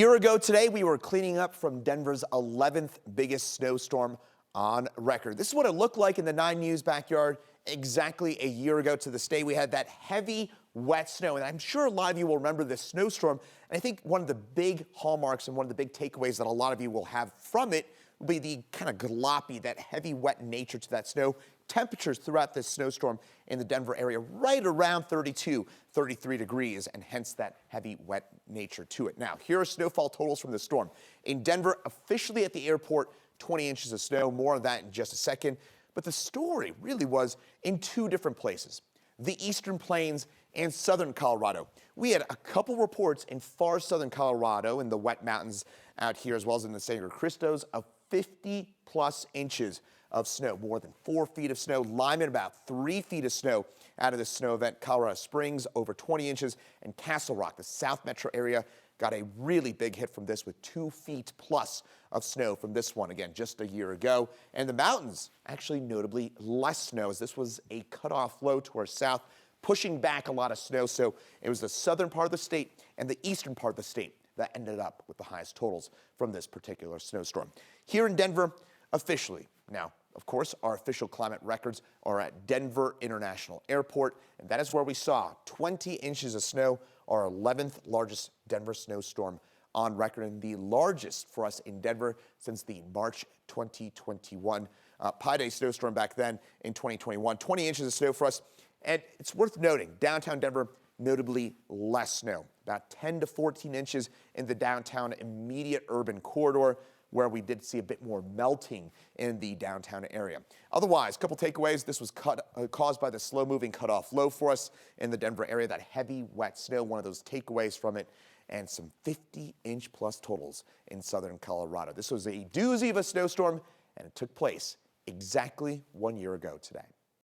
A year ago today, we were cleaning up from Denver's 11th biggest snowstorm on record. This is what it looked like in the 9 News backyard exactly a year ago to this day. We had that heavy, wet snow, and I'm sure a lot of you will remember this snowstorm. And I think one of the big hallmarks and one of the big takeaways that a lot of you will have from it will be the kind of gloppy, that heavy, wet nature to that snow. Temperatures throughout this snowstorm in the Denver area right around 32, 33 degrees, and hence that heavy, wet nature to it. Now, here are snowfall totals from the storm. In Denver, officially at the airport, 20 inches of snow. More on that in just a second. But the story really was in 2 different places, the Eastern Plains and southern Colorado. We had a couple reports in far southern Colorado in the wet mountains out here, as well as in the San Cristos, of 50+ inches of snow, more than 4 feet of snow. Lyman, about 3 feet of snow out of this snow event. Colorado Springs, over 20 inches. And Castle Rock, the South Metro area, got a really big hit from this with 2 feet plus of snow from this one, again, just a year ago. And the mountains, actually notably less snow, as this was a cutoff low to our south, pushing back a lot of snow. So it was the southern part of the state and the eastern part of the state that ended up with the highest totals from this particular snowstorm. Here in Denver, officially, now, of course, our official climate records are at Denver International Airport, and that is where we saw 20 inches of snow, our 11th largest Denver snowstorm on record, and the largest for us in Denver since the March 2021 Pi Day snowstorm back then in 2021. 20 inches of snow for us, and it's worth noting, downtown Denver, notably less snow, about 10 to 14 inches in the downtown immediate urban corridor, where we did see a bit more melting in the downtown area. Otherwise, a couple takeaways. This was caused by the slow-moving cutoff low for us in the Denver area, that heavy, wet snow, one of those takeaways from it, and some 50-inch plus totals in southern Colorado. This was a doozy of a snowstorm, and it took place exactly 1 year ago today.